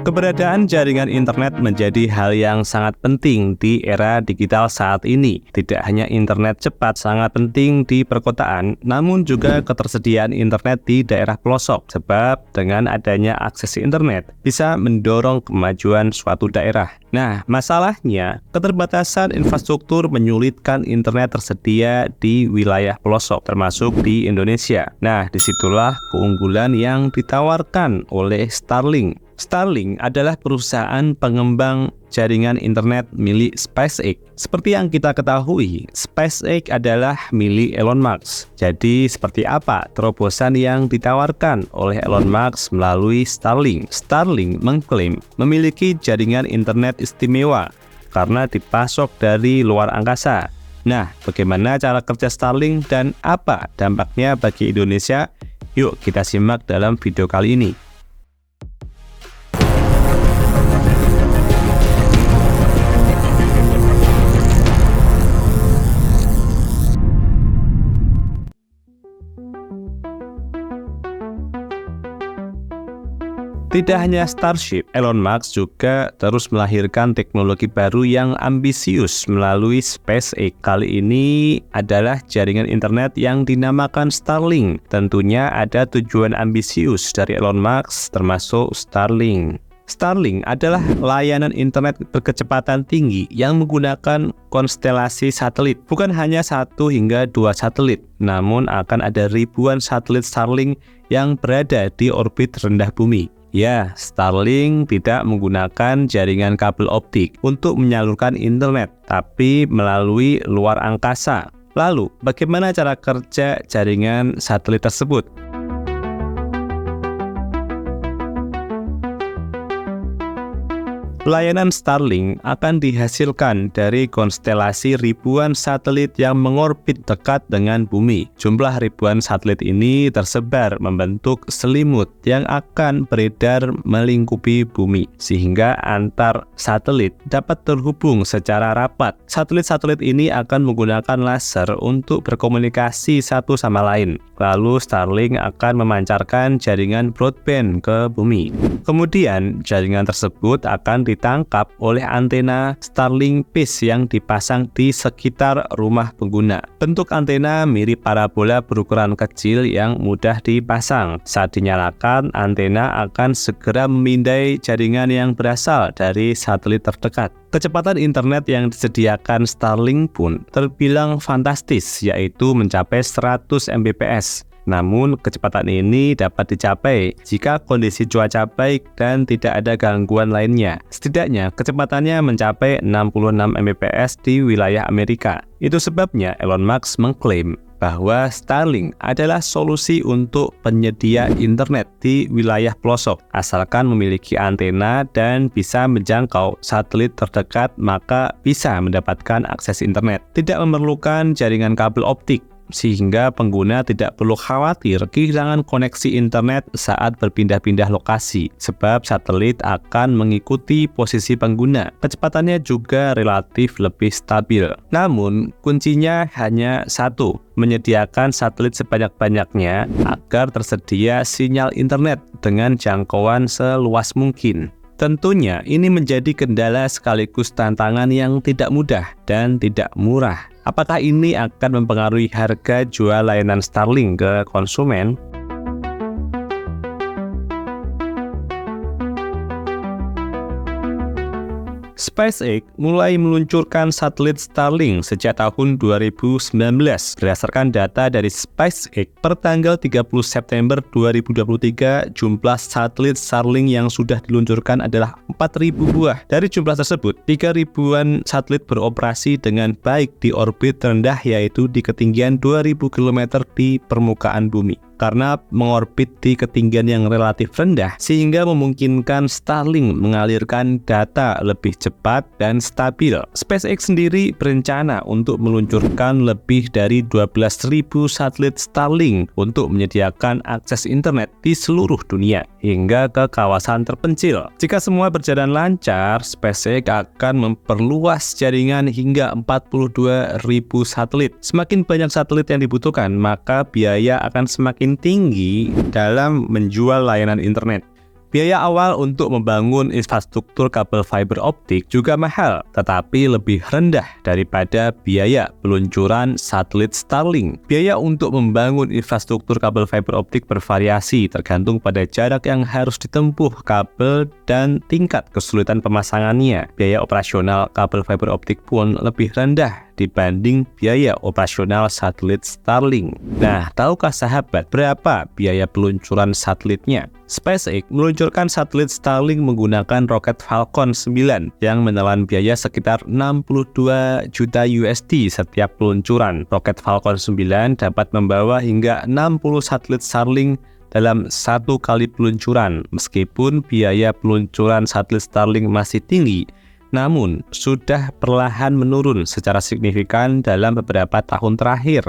Keberadaan jaringan internet menjadi hal yang sangat penting di era digital saat ini. Tidak hanya internet cepat sangat penting di perkotaan, namun juga ketersediaan internet di daerah pelosok. Sebab dengan adanya akses internet bisa mendorong kemajuan suatu daerah. Nah, masalahnya keterbatasan infrastruktur menyulitkan internet tersedia di wilayah pelosok, termasuk di Indonesia. Nah, disitulah keunggulan yang ditawarkan oleh Starlink. Starlink adalah perusahaan pengembang jaringan internet milik SpaceX. Seperti yang kita ketahui, SpaceX adalah milik Elon Musk. Jadi, seperti apa terobosan yang ditawarkan oleh Elon Musk melalui Starlink? Starlink mengklaim memiliki jaringan internet istimewa karena dipasok dari luar angkasa. Nah, bagaimana cara kerja Starlink dan apa dampaknya bagi Indonesia? Yuk kita simak dalam video kali ini. Tidak hanya Starship, Elon Musk juga terus melahirkan teknologi baru yang ambisius melalui SpaceX. Kali ini adalah jaringan internet yang dinamakan Starlink. Tentunya ada tujuan ambisius dari Elon Musk termasuk Starlink. Starlink adalah layanan internet berkecepatan tinggi yang menggunakan konstelasi satelit. Bukan hanya 1 hingga 2 satelit, namun akan ada ribuan satelit Starlink yang berada di orbit rendah bumi. Ya, Starlink tidak menggunakan jaringan kabel optik untuk menyalurkan internet, tapi melalui luar angkasa. Lalu, bagaimana cara kerja jaringan satelit tersebut? Layanan Starlink akan dihasilkan dari konstelasi ribuan satelit yang mengorbit dekat dengan bumi. Jumlah ribuan satelit ini tersebar membentuk selimut yang akan beredar melingkupi bumi, sehingga antar satelit dapat terhubung secara rapat. Satelit-satelit ini akan menggunakan laser untuk berkomunikasi satu sama lain. Lalu Starlink akan memancarkan jaringan broadband ke bumi. Kemudian jaringan tersebut akan ditangkap oleh antena Starlink Piece yang dipasang di sekitar rumah pengguna. Bentuk antena mirip parabola berukuran kecil yang mudah dipasang. Saat dinyalakan, antena akan segera memindai jaringan yang berasal dari satelit terdekat. Kecepatan internet yang disediakan Starlink pun terbilang fantastis, yaitu mencapai 100 Mbps. Namun, kecepatan ini dapat dicapai jika kondisi cuaca baik dan tidak ada gangguan lainnya. Setidaknya, kecepatannya mencapai 66 Mbps di wilayah Amerika. Itu sebabnya Elon Musk mengklaim bahwa Starlink adalah solusi untuk penyedia internet di wilayah pelosok. Asalkan memiliki antena dan bisa menjangkau satelit terdekat, maka bisa mendapatkan akses internet. Tidak memerlukan jaringan kabel optik, sehingga pengguna tidak perlu khawatir kehilangan koneksi internet saat berpindah-pindah lokasi, sebab satelit akan mengikuti posisi pengguna. Kecepatannya juga relatif lebih stabil. Namun, kuncinya hanya satu, menyediakan satelit sebanyak-banyaknya agar tersedia sinyal internet dengan jangkauan seluas mungkin. Tentunya ini menjadi kendala sekaligus tantangan yang tidak mudah dan tidak murah. Apakah ini akan mempengaruhi harga jual layanan Starlink ke konsumen? SpaceX mulai meluncurkan satelit Starlink sejak tahun 2019. Berdasarkan data dari SpaceX, per tanggal 30 September 2023, jumlah satelit Starlink yang sudah diluncurkan adalah 4.000 buah. Dari jumlah tersebut, 3.000-an satelit beroperasi dengan baik di orbit rendah, yaitu di ketinggian 2.000 km di permukaan bumi. Karena mengorbit di ketinggian yang relatif rendah, sehingga memungkinkan Starlink mengalirkan data lebih cepat dan stabil. SpaceX sendiri berencana untuk meluncurkan lebih dari 12.000 satelit Starlink untuk menyediakan akses internet di seluruh dunia hingga ke kawasan terpencil. Jika semua berjalan lancar, SpaceX akan memperluas jaringan hingga 42.000 satelit. Semakin banyak satelit yang dibutuhkan, maka biaya akan semakin tinggi dalam menjual layanan internet. Biaya awal untuk membangun infrastruktur kabel fiber optik juga mahal, tetapi lebih rendah daripada biaya peluncuran satelit Starlink. Biaya untuk membangun infrastruktur kabel fiber optik bervariasi tergantung pada jarak yang harus ditempuh kabel dan tingkat kesulitan pemasangannya. Biaya operasional kabel fiber optik pun lebih rendah dibanding biaya operasional satelit Starlink. Nah, tahukah sahabat berapa biaya peluncuran satelitnya? SpaceX meluncurkan satelit Starlink menggunakan roket Falcon 9 yang menelan biaya sekitar 62 juta USD setiap peluncuran. Roket Falcon 9 dapat membawa hingga 60 satelit Starlink dalam satu kali peluncuran. Meskipun biaya peluncuran satelit Starlink masih tinggi, namun sudah perlahan menurun secara signifikan dalam beberapa tahun terakhir.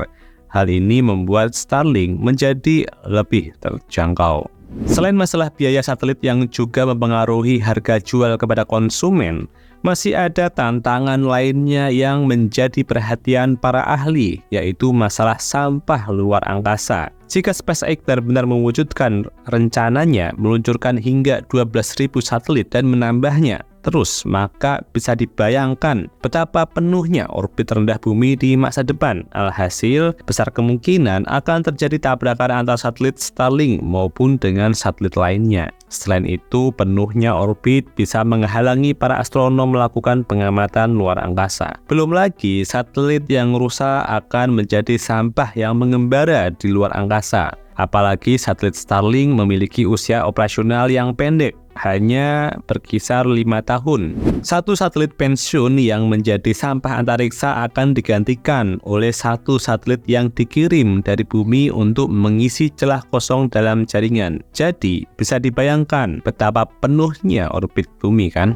Hal ini membuat Starlink menjadi lebih terjangkau. Selain masalah biaya satelit yang juga mempengaruhi harga jual kepada konsumen, masih ada tantangan lainnya yang menjadi perhatian para ahli, yaitu masalah sampah luar angkasa. Jika SpaceX benar-benar mewujudkan rencananya meluncurkan hingga 12.000 satelit dan menambahnya terus, maka bisa dibayangkan betapa penuhnya orbit rendah bumi di masa depan. Alhasil, besar kemungkinan akan terjadi tabrakan antara satelit Starlink maupun dengan satelit lainnya. Selain itu, penuhnya orbit bisa menghalangi para astronom melakukan pengamatan luar angkasa. Belum lagi, satelit yang rusak akan menjadi sampah yang mengembara di luar angkasa. Apalagi satelit Starlink memiliki usia operasional yang pendek, hanya berkisar 5 tahun. Satu satelit pensiun yang menjadi sampah antariksa akan digantikan oleh satu satelit yang dikirim dari bumi untuk mengisi celah kosong dalam jaringan. Jadi, bisa dibayangkan betapa penuhnya orbit bumi, kan?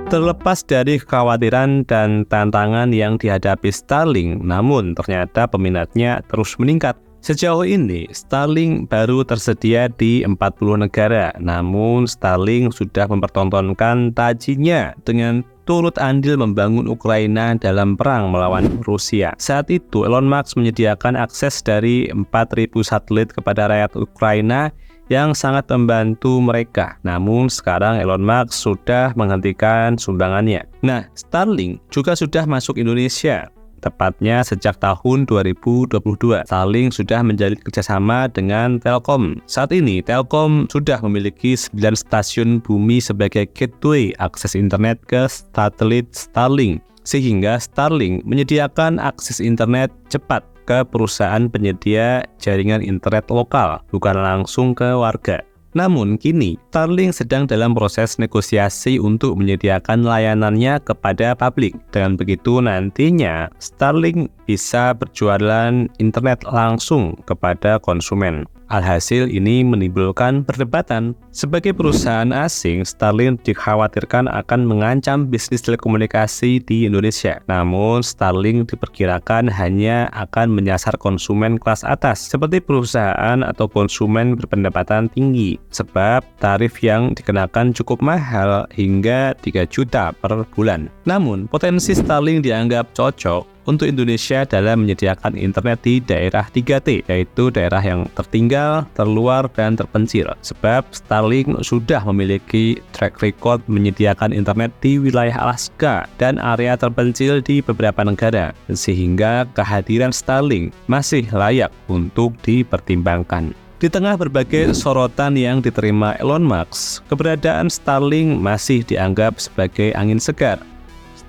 Terlepas dari kekhawatiran dan tantangan yang dihadapi Starlink, namun ternyata peminatnya terus meningkat. Sejauh ini, Starlink baru tersedia di 40 negara, namun Starlink sudah mempertontonkan tajinya dengan turut andil membangun Ukraina dalam perang melawan Rusia. Saat itu, Elon Musk menyediakan akses dari 4.000 satelit kepada rakyat Ukraina yang sangat membantu mereka. Namun sekarang Elon Musk sudah menghentikan sumbangannya. Nah, Starlink juga sudah masuk Indonesia. Tepatnya sejak tahun 2022, Starlink sudah menjalin kerjasama dengan Telkom. Saat ini, Telkom sudah memiliki 9 stasiun bumi sebagai gateway akses internet ke satelit Starlink, sehingga Starlink menyediakan akses internet cepat ke perusahaan penyedia jaringan internet lokal, bukan langsung ke warga. Namun kini, Starlink sedang dalam proses negosiasi untuk menyediakan layanannya kepada publik. Dengan begitu nantinya, Starlink bisa berjualan internet langsung kepada konsumen. Alhasil ini menimbulkan perdebatan. Sebagai perusahaan asing, Starlink dikhawatirkan akan mengancam bisnis telekomunikasi di Indonesia. Namun, Starlink diperkirakan hanya akan menyasar konsumen kelas atas, seperti perusahaan atau konsumen berpendapatan tinggi, sebab tarif yang dikenakan cukup mahal hingga 3 juta per bulan. Namun, potensi Starlink dianggap cocok untuk Indonesia dalam menyediakan internet di daerah 3T, yaitu daerah yang tertinggal, terluar, dan terpencil. Sebab Starlink sudah memiliki track record menyediakan internet di wilayah Alaska dan area terpencil di beberapa negara, sehingga kehadiran Starlink masih layak untuk dipertimbangkan. Di tengah berbagai sorotan yang diterima Elon Musk, keberadaan Starlink masih dianggap sebagai angin segar.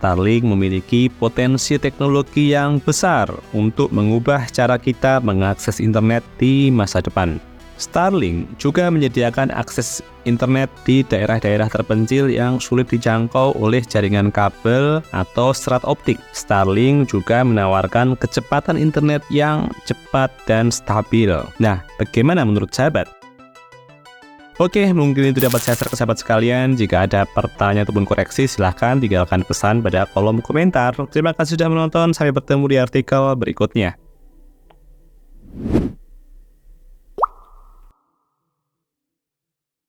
Starlink memiliki potensi teknologi yang besar untuk mengubah cara kita mengakses internet di masa depan. Starlink juga menyediakan akses internet di daerah-daerah terpencil yang sulit dijangkau oleh jaringan kabel atau serat optik. Starlink juga menawarkan kecepatan internet yang cepat dan stabil. Nah, bagaimana menurut sahabat? Oke, mungkin itu dapat saya share ke sahabat sekalian. Jika ada pertanyaan ataupun koreksi, silahkan tinggalkan pesan pada kolom komentar. Terima kasih sudah menonton, sampai bertemu di artikel berikutnya.